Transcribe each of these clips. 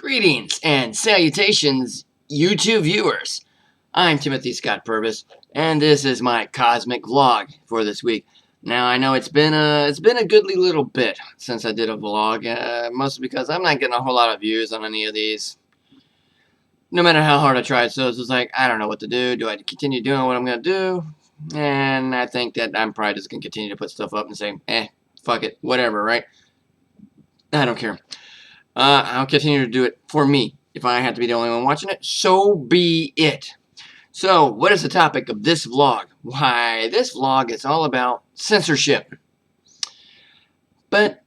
Greetings and salutations, YouTube viewers. I'm Timothy Scott Purvis, and this is my cosmic vlog for this week. Now I know it's been a goodly little bit since I did a vlog, mostly because I'm not getting a whole lot of views on any of these. No matter how hard I tried, so it's just like I don't know what to do. Do I continue doing what I'm gonna do? And I think that I'm probably just gonna continue to put stuff up and say, fuck it, whatever, right? I don't care. I'll continue to do it for me. If I have to be the only one watching it, so be it. So, what is the topic of this vlog? Why, this vlog is all about censorship. But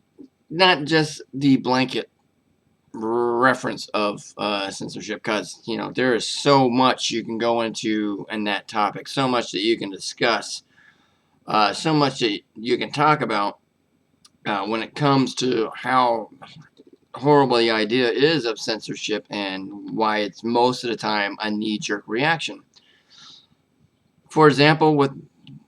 not just the blanket reference of censorship, because, you know, there is so much you can go into in that topic, so much that you can discuss, so much that you can talk about when it comes to how horrible the idea is of censorship and why it's most of the time a knee-jerk reaction. For example, with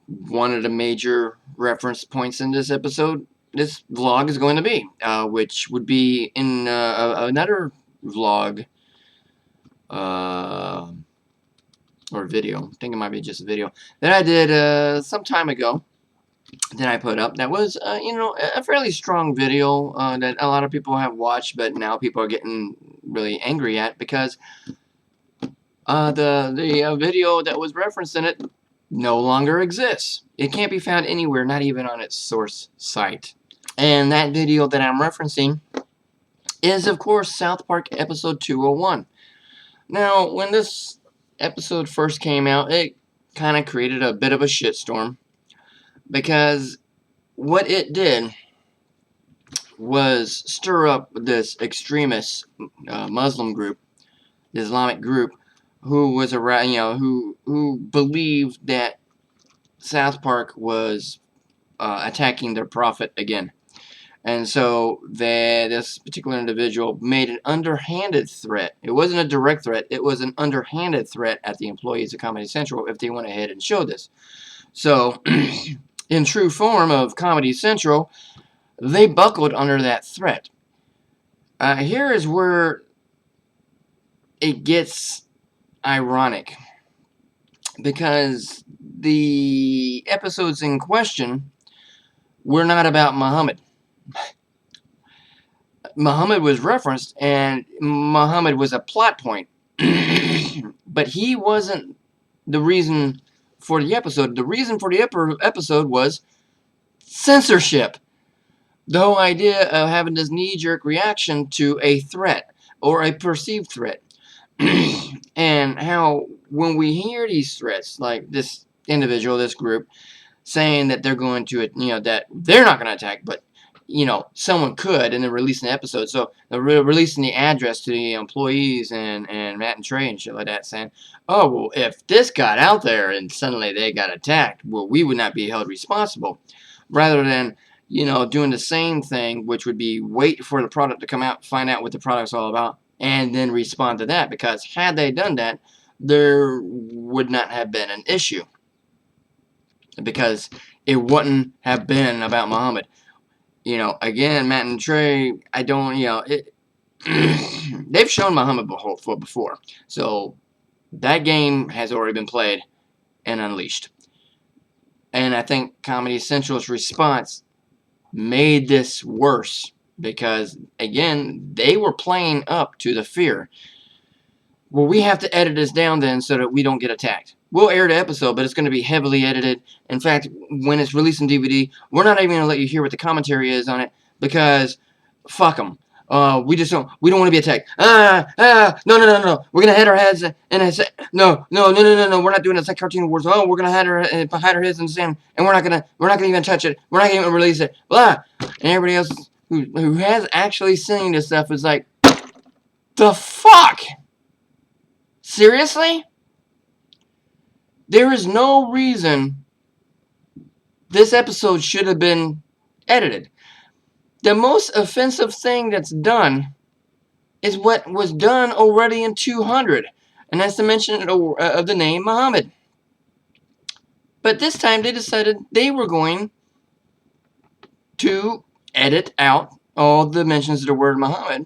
one of the major reference points in this episode, this vlog is going to be, which would be in another vlog, or video, I think it might be just a video, that I did some time ago, that I put up. That was, you know, a fairly strong video that a lot of people have watched, but now people are getting really angry at because the video that was referenced in it no longer exists. It can't be found anywhere, not even on its source site. And that video that I'm referencing is, of course, South Park episode 201. Now, when this episode first came out, it kind of created a bit of a shitstorm, because what it did was stir up this extremist Muslim group, Islamic group, who was around, you know, who believed that South Park was attacking their prophet again. And so this particular individual made an underhanded threat. It wasn't a direct threat. It was an underhanded threat at the employees of Comedy Central if they went ahead and showed this. So, in true form of Comedy Central, they buckled under that threat. Here is where it gets ironic, because the episodes in question were not about Muhammad. Muhammad was referenced, and Muhammad was a plot point, but he wasn't the reason for the episode. The reason for the episode was censorship. The whole idea of having this knee-jerk reaction to a threat or a perceived threat. And how when we hear these threats, like this individual, this group, saying that they're going to, you know, that they're not going to attack, but, you know, someone could, and then releasing the episode. So they're releasing the address to the employees and Matt and Trey and shit like that, saying, oh, well, if this got out there and suddenly they got attacked, well, we would not be held responsible. Rather than, you know, doing the same thing, which would be wait for the product to come out, find out what the product's all about, and then respond to that. Because had they done that, there would not have been an issue. Because it wouldn't have been about Muhammad. You know, again, Matt and Trey, I don't, you know, they've shown Muhammad before. So, that game has already been played and unleashed. And I think Comedy Central's response made this worse, because, again, they were playing up to the fear. Well, we have to edit this down then so that we don't get attacked. We'll air the episode, but it's going to be heavily edited. In fact, when it's released in DVD, we're not even going to let you hear what the commentary is on it, because fuck them. We don't want to be attacked. No. We're going to hide our heads and I say, no. We're not doing it. It's like Cartoon Wars. Oh, we're going to hide our heads in the sand, and we're not going to even touch it. We're not going to even release it. Blah. And everybody else who has actually seen this stuff is like, the fuck? Seriously? There is no reason this episode should have been edited. The most offensive thing that's done is what was done already in 200, and that's the mention of the name Muhammad. But this time they decided they were going to edit out all the mentions of the word Muhammad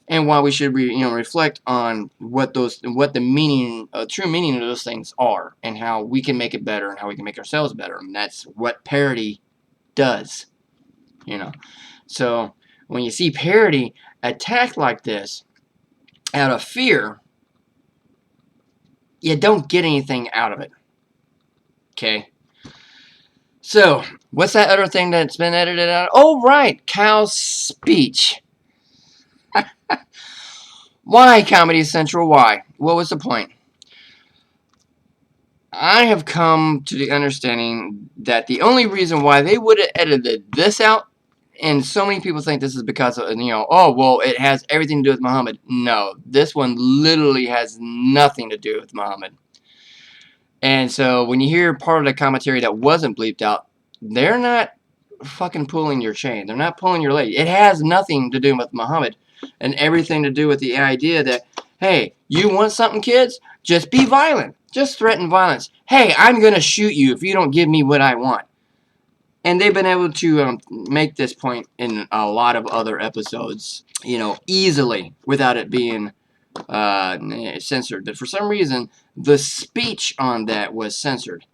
and why we should reflect on what the meaning, true meaning of those things are, and how we can make it better, and how we can make ourselves better. And that's what parody does. So when you see parody attacked like this out of fear, you don't get anything out of it. Okay. So what's that other thing that's been edited out? Oh, right, Cal's speech. Why, Comedy Central? Why? What was the point? I have come to the understanding that the only reason why they would have edited this out, and so many people think this is because of, oh, well, it has everything to do with Muhammad. No, this one literally has nothing to do with Muhammad. And so when you hear part of the commentary that wasn't bleeped out, they're not fucking pulling your chain. They're not pulling your leg. It has nothing to do with Muhammad, and everything to do with the idea that, hey, you want something, kids? Just be violent. Just threaten violence. Hey, I'm going to shoot you if you don't give me what I want. And they've been able to make this point in a lot of other episodes, easily, without it being censored. But for some reason, the speech on that was censored.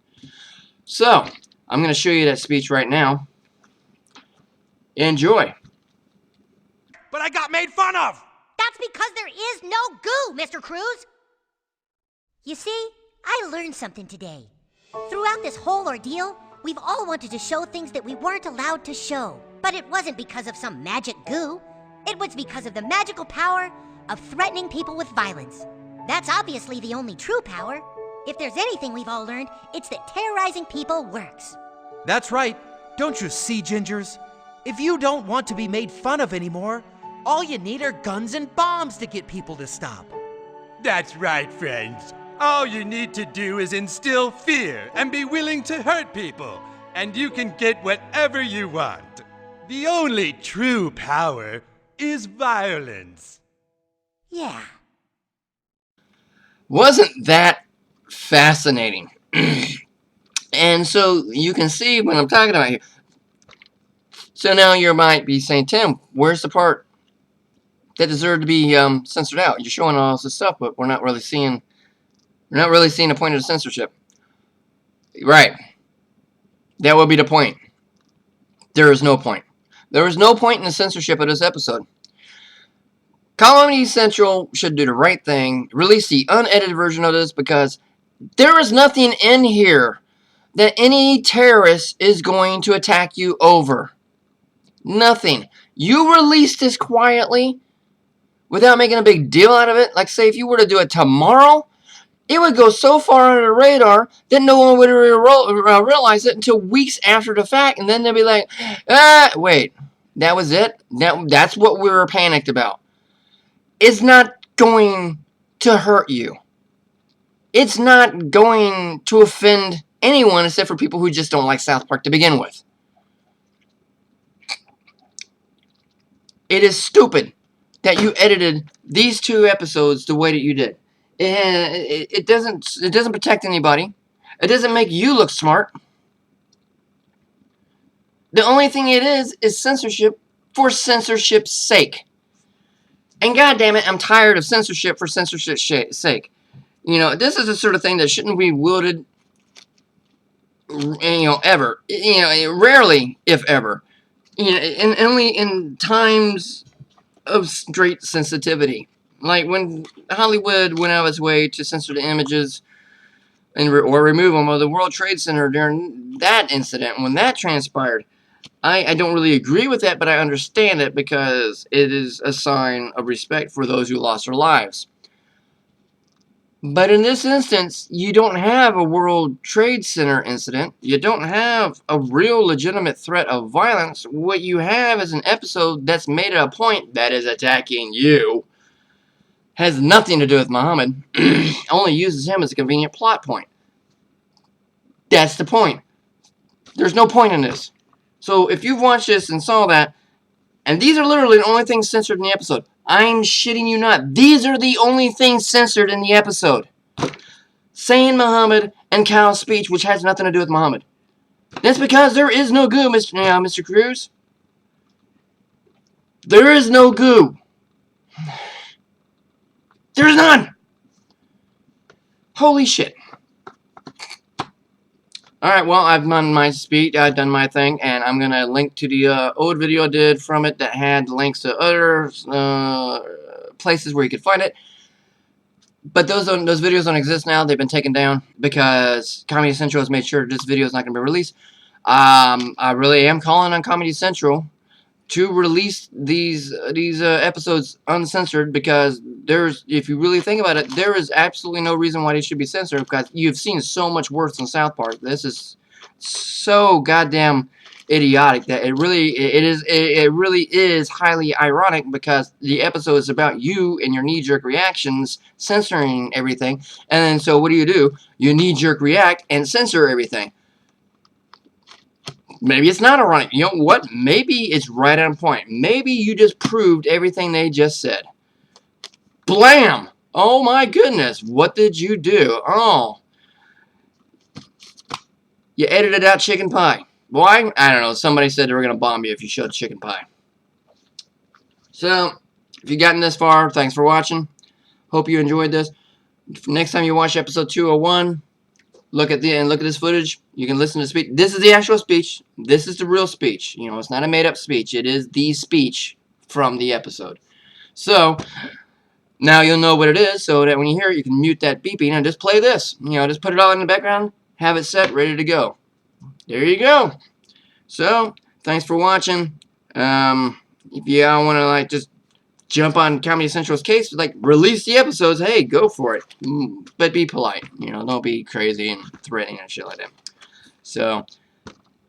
So, I'm going to show you that speech right now. Enjoy. But I got made fun of! That's because there is no goo, Mr. Cruz. You see, I learned something today. Throughout this whole ordeal, we've all wanted to show things that we weren't allowed to show. But it wasn't because of some magic goo. It was because of the magical power of threatening people with violence. That's obviously the only true power. If there's anything we've all learned, it's that terrorizing people works. That's right. Don't you see, Gingers? If you don't want to be made fun of anymore, all you need are guns and bombs to get people to stop. That's right, friends. All you need to do is instill fear and be willing to hurt people, and you can get whatever you want. The only true power is violence. Yeah. Wasn't that fascinating? And so you can see what I'm talking about here. So now you might be saying, Tim, where's the part that deserved to be censored out? You're showing all this stuff, but we're not really seeing the point of the censorship. Right. That would be the point. There is no point. There is no point in the censorship of this episode. Comedy Central should do the right thing, release the unedited version of this, because there is nothing in here that any terrorist is going to attack you over. Nothing. You release this quietly without making a big deal out of it. Like, say, if you were to do it tomorrow, it would go so far under the radar that no one would realize it until weeks after the fact, and then they'll be like, wait, that was it? That's what we were panicked about. It's not going to hurt you. It's not going to offend anyone except for people who just don't like South Park to begin with. It is stupid that you edited these two episodes the way that you did. It doesn't protect anybody. It doesn't make you look smart. The only thing it is censorship for censorship's sake. And goddammit, I'm tired of censorship for censorship's sake. This is the sort of thing that shouldn't be wielded, ever. Rarely, if ever. And only in times of great sensitivity. Like when Hollywood went out of its way to censor the images or remove them of the World Trade Center during that incident, when that transpired. I don't really agree with that, but I understand it because it is a sign of respect for those who lost their lives. But in this instance, you don't have a World Trade Center incident. You don't have a real legitimate threat of violence. What you have is an episode that's made at a point that is attacking you. Has nothing to do with Muhammad. Only uses him as a convenient plot point. That's the point. There's no point in this. So if you've watched this and saw that, and these are literally the only things censored in the episode. I'm shitting you not. These are the only things censored in the episode. Saying Muhammad and Cal's speech, which has nothing to do with Muhammad. That's because there is no goo, Mr. Cruz. There is no goo. There's none! Holy shit. Alright, well, I've done my speech, I've done my thing, and I'm gonna link to the old video I did from it that had links to other places where you could find it. But those videos don't exist now. They've been taken down because Comedy Central has made sure this video is not going to be released. I really am calling on Comedy Central to release these episodes uncensored, because if you really think about it, there is absolutely no reason why they should be censored, because you've seen so much worse than South Park. This is so goddamn idiotic that it really is highly ironic, because the episode is about you and your knee-jerk reactions censoring everything, and then so what do? You knee-jerk react and censor everything. Maybe it's not ironic. You know what? Maybe it's right on point. Maybe you just proved everything they just said. Blam! Oh my goodness. What did you do? Oh. You edited out chicken pie. Why? I don't know. Somebody said they were going to bomb you if you showed chicken pie. So, if you've gotten this far, thanks for watching. Hope you enjoyed this. Next time you watch episode 201, look at this footage. You can listen to the speech. This is the actual speech. This is the real speech. You know, it's not a made-up speech. It is the speech from the episode. So, now you'll know what it is, so that when you hear it, you can mute that beeping and just play this. You know, just put it all in the background, have it set, ready to go. There you go. So, thanks for watching. If you want to, like, just jump on Comedy Central's case, like, release the episodes, hey, go for it. But be polite. You know, don't be crazy and threatening and shit like that. So,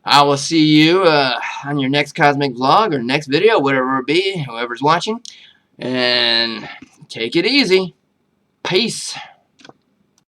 I will see you on your next Cosmic Vlog or next video, whatever it be, whoever's watching. And take it easy. Peace.